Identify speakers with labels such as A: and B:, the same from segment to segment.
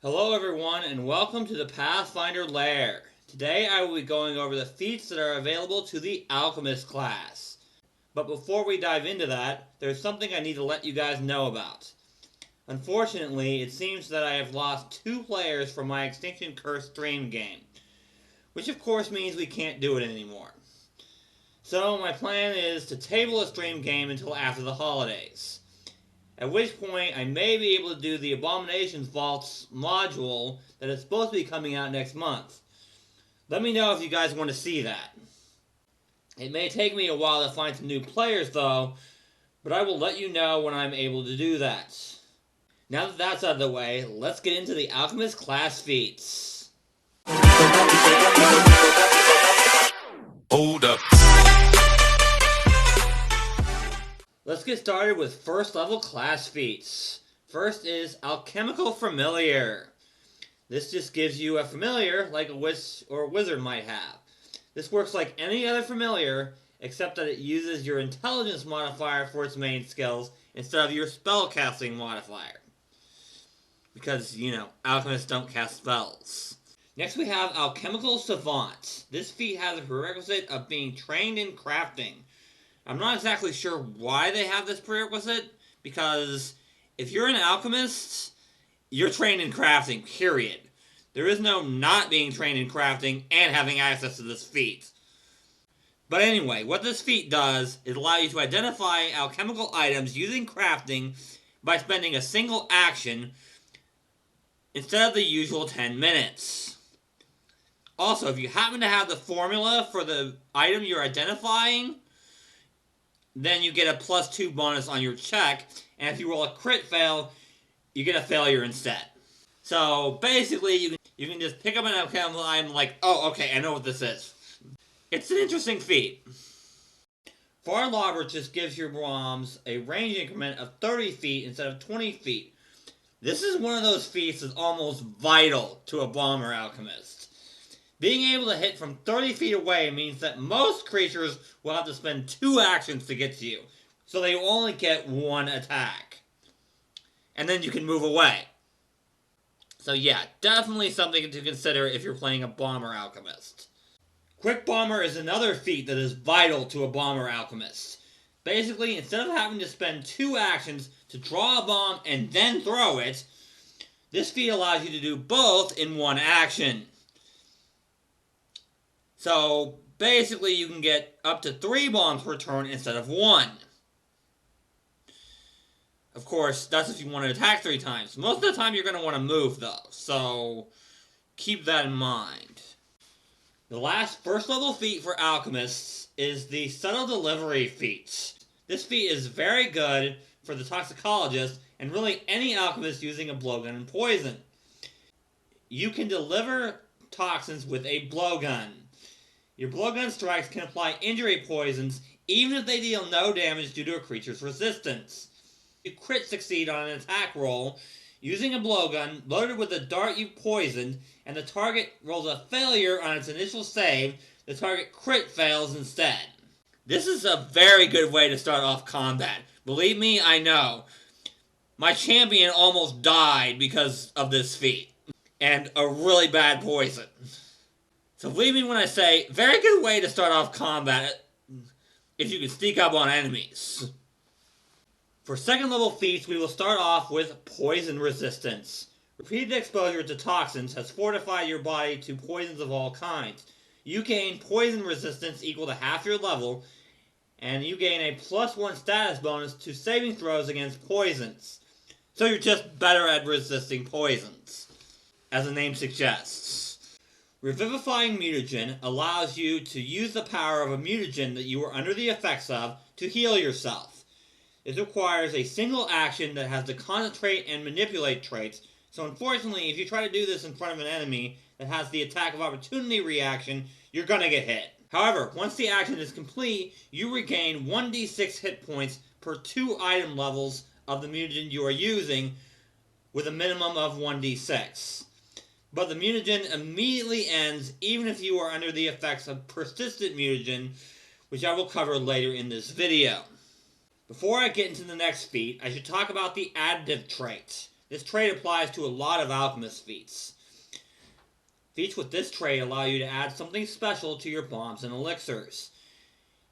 A: Hello everyone and welcome to the Pathfinder Lair. Today I will be going over the feats that are available to the Alchemist class. But before we dive into that, there's something I need to let you guys know about. Unfortunately, it seems that I have lost 2 players from my Extinction Curse stream game, which of course means we can't do it anymore. So my plan is to table a stream game until after the holidays. At which point, I may be able to do the Abominations Vaults module that is supposed to be coming out next month. Let me know if you guys want to see that. It may take me a while to find some new players though, but I will let you know when I'm able to do that. Now that that's out of the way, let's get into the Alchemist class feats.
B: Hold up.
A: Let's get started with first level class feats. First is Alchemical Familiar. This just gives you a familiar like a witch or a wizard might have. This works like any other familiar, except that it uses your intelligence modifier for its main skills instead of your spellcasting modifier. Because, alchemists don't cast spells. Next we have Alchemical Savants. This feat has a prerequisite of being trained in crafting. I'm not exactly sure why they have this prerequisite, because if you're an alchemist, you're trained in crafting, period. There is no not being trained in crafting and having access to this feat. But anyway, what this feat does is allow you to identify alchemical items using crafting by spending a single action instead of the usual 10 minutes. Also, if you happen to have the formula for the item you're identifying, then you get a +2 bonus on your check, and if you roll a crit fail, you get a failure instead. So basically, you can just pick up an alchemical item like, oh, okay, I know what this is. It's an interesting feat. For Lobber just gives your bombs a range increment of 30 feet instead of 20 feet. This is one of those feats that's almost vital to a bomber alchemist. Being able to hit from 30 feet away means that most creatures will have to spend 2 actions to get to you, so they will only get 1 attack. And then you can move away. So yeah, definitely something to consider if you're playing a bomber alchemist. Quick Bomber is another feat that is vital to a bomber alchemist. Basically, instead of having to spend 2 actions to draw a bomb and then throw it, this feat allows you to do both in 1 action. So, basically you can get up to 3 bombs per turn instead of 1. Of course, that's if you want to attack 3 times. Most of the time you're going to want to move though, so keep that in mind. The last first level feat for alchemists is the Subtle Delivery feat. This feat is very good for the toxicologist and really any alchemist using a blowgun and poison. You can deliver toxins with a blowgun. Your blowgun strikes can apply injury poisons even if they deal no damage due to a creature's resistance. You crit succeed on an attack roll using a blowgun loaded with a dart you've poisoned, and the target rolls a failure on its initial save, the target crit fails instead. This is a very good way to start off combat. Believe me, I know. My champion almost died because of this feat, and a really bad poison. So believe me when I say, very good way to start off combat if you can sneak up on enemies. For second level feats, we will start off with Poison Resistance. Repeated exposure to toxins has fortified your body to poisons of all kinds. You gain Poison Resistance equal to half your level, and you gain a +1 status bonus to saving throws against poisons. So you're just better at resisting poisons, as the name suggests. Revivifying Mutagen allows you to use the power of a mutagen that you are under the effects of to heal yourself. It requires a single action that has the Concentrate and Manipulate traits, so unfortunately if you try to do this in front of an enemy that has the Attack of Opportunity reaction, you're gonna get hit. However, once the action is complete, you regain 1d6 hit points per 2 item levels of the mutagen you are using, with a minimum of 1d6. But the mutagen immediately ends even if you are under the effects of persistent mutagen, which I will cover later in this video. Before I get into the next feat, I should talk about the Additive Traits. This trait applies to a lot of Alchemist feats. Feats with this trait allow you to add something special to your bombs and elixirs.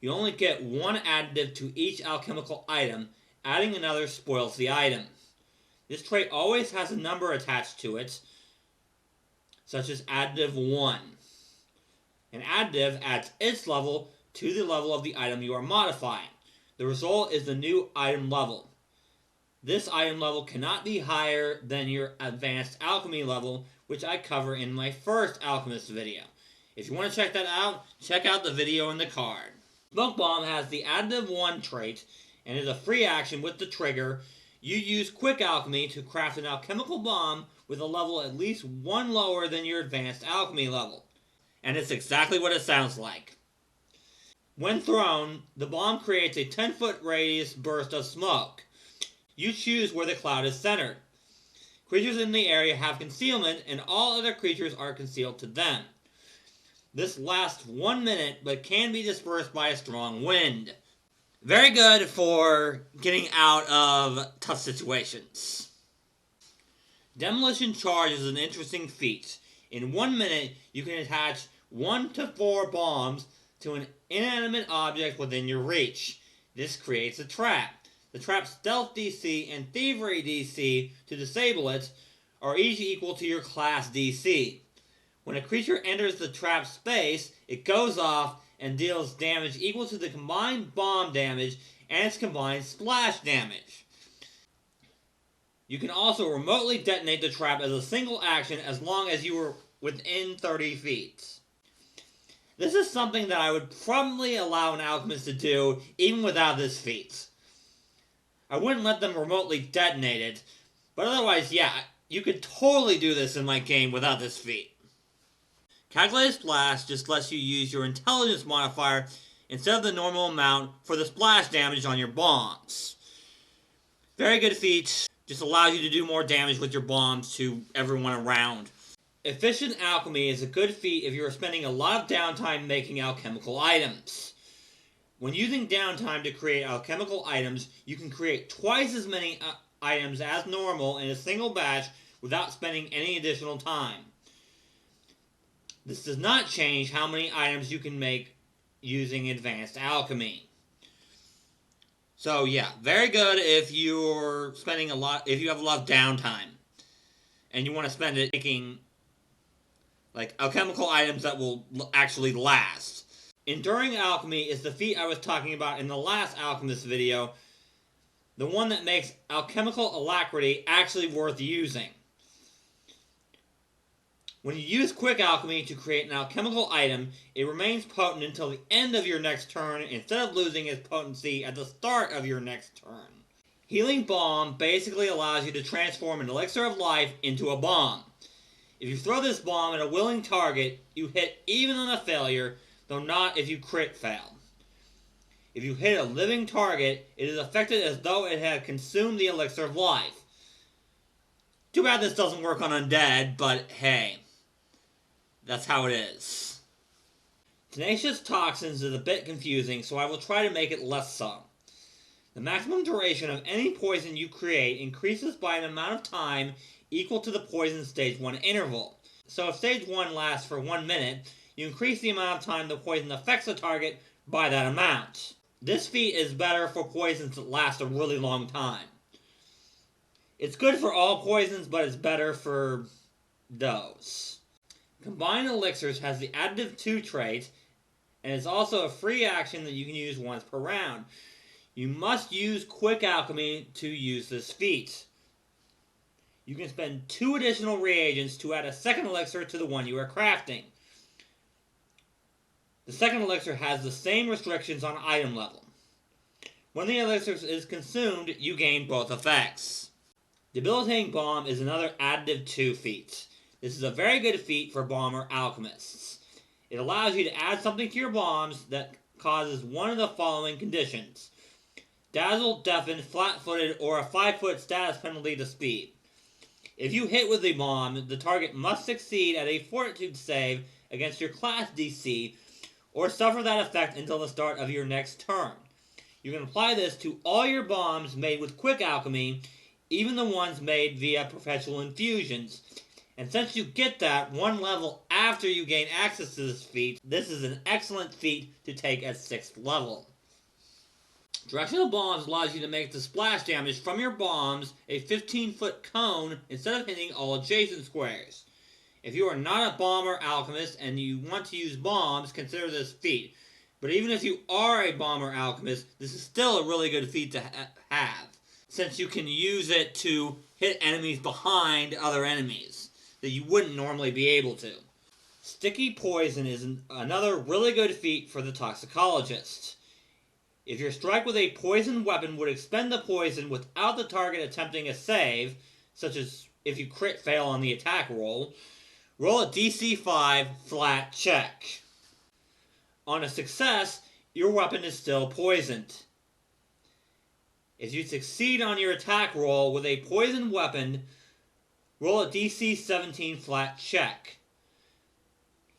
A: You only get one additive to each alchemical item. Adding another spoils the item. This trait always has a number attached to it, such as additive 1. An additive adds its level to the level of the item you are modifying. The result is the new item level. This item level cannot be higher than your advanced alchemy level, which I cover in my first Alchemist video. If you want to check that out, check out the video in the card. Bunk Bomb has the additive 1 trait, and is a free action with the trigger. You use quick alchemy to craft an alchemical bomb with a level at least 1 lower than your advanced alchemy level. And it's exactly what it sounds like. When thrown, the bomb creates a 10-foot radius burst of smoke. You choose where the cloud is centered. Creatures in the area have concealment, and all other creatures are concealed to them. This lasts 1 minute, but can be dispersed by a strong wind. Very good for getting out of tough situations. Demolition Charge is an interesting feat. In 1 minute, you can attach 1 to 4 bombs to an inanimate object within your reach. This creates a trap. The trap's stealth DC and thievery DC to disable it are each equal to your class DC. When a creature enters the trap space, it goes off and deals damage equal to the combined bomb damage and its combined splash damage. You can also remotely detonate the trap as a single action as long as you are within 30 feet. This is something that I would probably allow an alchemist to do even without this feat. I wouldn't let them remotely detonate it, but otherwise, yeah, you could totally do this in my game without this feat. Calculated Splash just lets you use your intelligence modifier instead of the normal amount for the splash damage on your bombs. Very good feat, just allows you to do more damage with your bombs to everyone around. Efficient Alchemy is a good feat if you are spending a lot of downtime making alchemical items. When using downtime to create alchemical items, you can create twice as many items as normal in a single batch without spending any additional time. This does not change how many items you can make using advanced alchemy. So yeah, very good if you're spending if you have a lot of downtime and you want to spend it making like alchemical items that will actually last. Enduring Alchemy is the feat I was talking about in the last Alchemist video, the one that makes Alchemical Alacrity actually worth using. When you use Quick Alchemy to create an alchemical item, it remains potent until the end of your next turn instead of losing its potency at the start of your next turn. Healing Bomb basically allows you to transform an elixir of life into a bomb. If you throw this bomb at a willing target, you hit even on a failure, though not if you crit fail. If you hit a living target, it is affected as though it had consumed the elixir of life. Too bad this doesn't work on undead, but hey, that's how it is. Tenacious Toxins is a bit confusing, so I will try to make it less so. The maximum duration of any poison you create increases by an amount of time equal to the poison stage 1 interval. So if stage 1 lasts for 1 minute, you increase the amount of time the poison affects the target by that amount. This feat is better for poisons that last a really long time. It's good for all poisons, but it's better for those. Combined Elixirs has the Additive 2 trait, and it's also a free action that you can use once per round. You must use Quick Alchemy to use this feat. You can spend 2 additional reagents to add a second elixir to the one you are crafting. The second elixir has the same restrictions on item level. When the elixir is consumed, you gain both effects. Debilitating Bomb is another Additive 2 feat. This is a very good feat for bomber alchemists. It allows you to add something to your bombs that causes one of the following conditions: dazzle, deafen, flat-footed, or a 5-foot status penalty to speed. If you hit with a bomb, the target must succeed at a fortitude save against your class DC, or suffer that effect until the start of your next turn. You can apply this to all your bombs made with Quick Alchemy, even the ones made via Perpetual Infusions. And since you get that one level after you gain access to this feat, this is an excellent feat to take at 6th level. Directional Bonds allows you to make the splash damage from your bombs a 15-foot cone instead of hitting all adjacent squares. If you are not a bomber alchemist and you want to use bombs, consider this feat. But even if you are a bomber alchemist, this is still a really good feat to have, since you can use it to hit enemies behind other enemies that you wouldn't normally be able to. Sticky Poison is another really good feat for the Toxicologist. If your strike with a poison weapon would expend the poison without the target attempting a save, such as if you crit fail on the attack roll, roll a DC 5 flat check. On a success, your weapon is still poisoned. If you succeed on your attack roll with a poisoned weapon, roll a DC 17 flat check.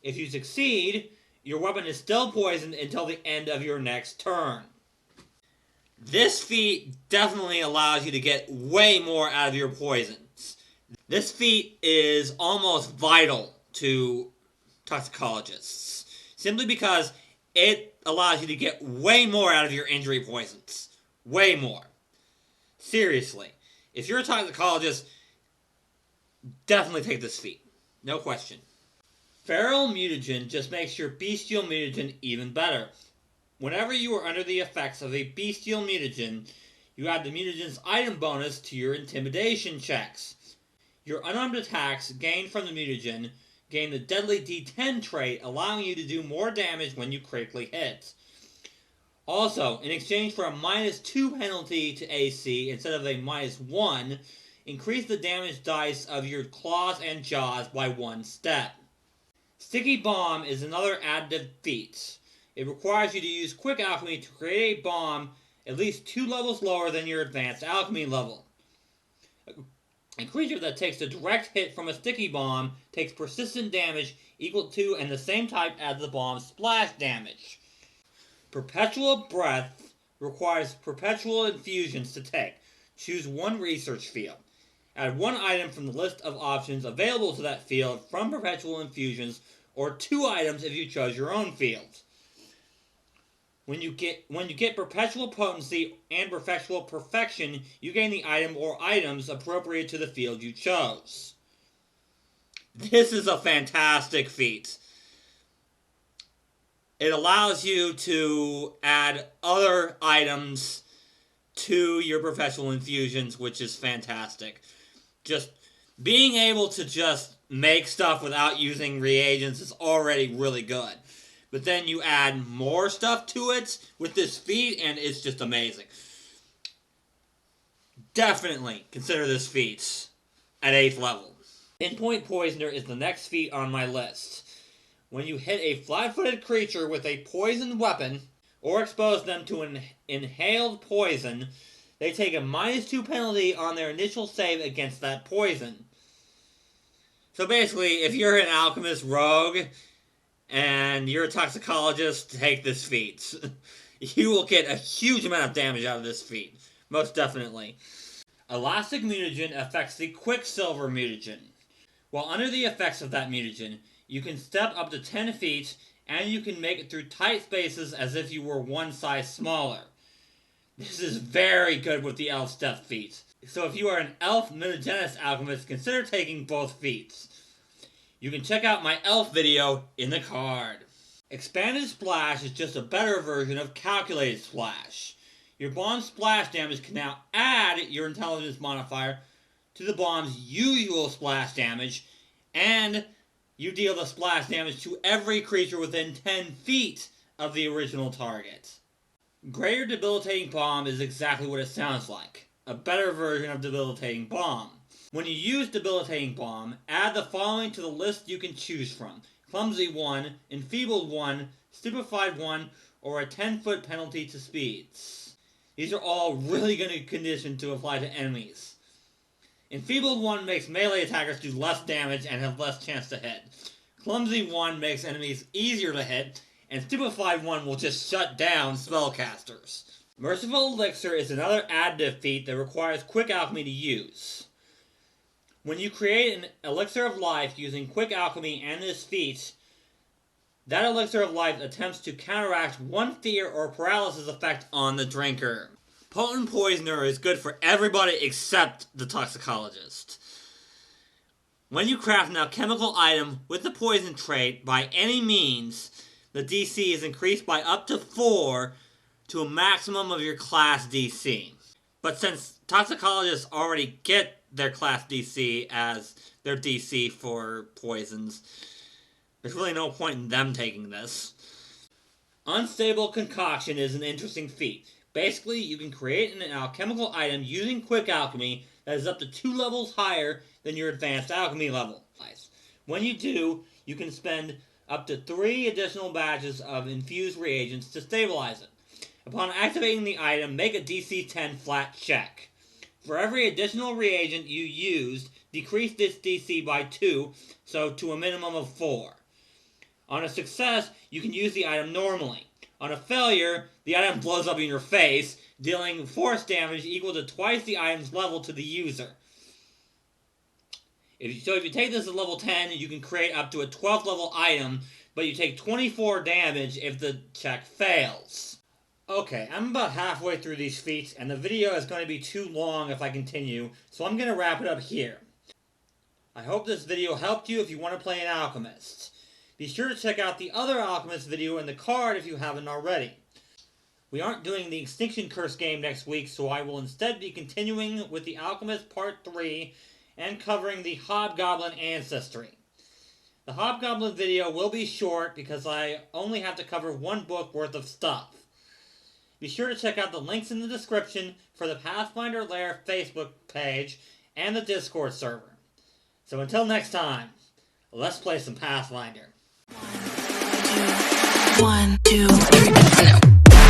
A: If you succeed, your weapon is still poisoned until the end of your next turn. This feat definitely allows you to get way more out of your poisons. This feat is almost vital to toxicologists, simply because it allows you to get way more out of your injury poisons. Way more. Seriously. If you're a toxicologist, definitely take this feat. No question. Feral Mutagen just makes your Bestial Mutagen even better. Whenever you are under the effects of a Bestial Mutagen, you add the mutagen's item bonus to your intimidation checks. Your unarmed attacks gained from the mutagen gain the deadly D10 trait, allowing you to do more damage when you critically hit. Also, in exchange for a -2 penalty to AC instead of a -1, increase the damage dice of your claws and jaws by 1 step. Sticky Bomb is another additive feat. It requires you to use Quick Alchemy to create a bomb at least 2 levels lower than your Advanced Alchemy level. A creature that takes a direct hit from a Sticky Bomb takes persistent damage equal to and the same type as the bomb's splash damage. Perpetual Breath requires Perpetual Infusions to take. Choose one research field. Add one item from the list of options available to that field from Perpetual Infusions, or 2 items if you chose your own field. When you get Perpetual Potency and Perpetual Perfection, you gain the item or items appropriate to the field you chose. This is a fantastic feat. It allows you to add other items to your Perpetual Infusions, which is fantastic. Just being able to just make stuff without using reagents is already really good. But then you add more stuff to it with this feat, and it's just amazing. Definitely consider this feat at 8th level. Pinpoint Poisoner is the next feat on my list. When you hit a flat-footed creature with a poisoned weapon, or expose them to an inhaled poison, they take a -2 penalty on their initial save against that poison. So basically, if you're an alchemist rogue, and you're a toxicologist, take this feat. You will get a huge amount of damage out of this feat. Most definitely. Elastic Mutagen affects the Quicksilver Mutagen. While under the effects of that mutagen, you can step up to 10 feet, and you can make it through tight spaces as if you were one size smaller. This is very good with the Elf Step feat. So if you are an Elf Mutagenist Alchemist, consider taking both feats. You can check out my Elf video in the card. Expanded Splash is just a better version of Calculated Splash. Your bomb's splash damage can now add your intelligence modifier to the bomb's usual splash damage, and you deal the splash damage to every creature within 10 feet of the original target. Greater Debilitating Bomb is exactly what it sounds like. A better version of Debilitating Bomb. When you use Debilitating Bomb, add the following to the list you can choose from. Clumsy 1, Enfeebled 1, Stupefied 1, or a 10-foot penalty to speeds. These are all really good conditions to apply to enemies. Enfeebled 1 makes melee attackers do less damage and have less chance to hit. Clumsy 1 makes enemies easier to hit, and Stupefied 1 will just shut down spellcasters. Merciful Elixir is another additive feat that requires quick alchemy to use. When you create an elixir of life using quick alchemy and this feat, that elixir of life attempts to counteract one fear or paralysis effect on the drinker. Potent Poisoner is good for everybody except the toxicologist. When you craft an alchemical item with the poison trait by any means, the DC is increased by up to 4 to a maximum of your class DC. But since toxicologists already get their class DC as their DC for poisons, there's really no point in them taking this. Unstable Concoction is an interesting feat. Basically, you can create an alchemical item using quick alchemy that is up to 2 levels higher than your advanced alchemy level. When you do, you can spend up to 3 additional batches of infused reagents to stabilize it. Upon activating the item, make a DC 10 flat check. For every additional reagent you used, decrease this DC by 2, so to a minimum of 4. On a success, you can use the item normally. On a failure, the item blows up in your face, dealing force damage equal to twice the item's level to the user. If you take this at level 10, you can create up to a 12th level item, but you take 24 damage if the check fails. Okay, I'm about halfway through these feats, and the video is going to be too long if I continue, so I'm going to wrap it up here. I hope this video helped you if you want to play an Alchemist. Be sure to check out the other Alchemist video in the card if you haven't already. We aren't doing the Extinction Curse game next week, so I will instead be continuing with the Alchemist Part 3 and covering the Hobgoblin Ancestry. The Hobgoblin video will be short because I only have to cover 1 book worth of stuff. Be sure to check out the links in the description for the Pathfinder Lair Facebook page and the Discord server. So until next time, let's play some Pathfinder.
B: 1, 2, 3, no.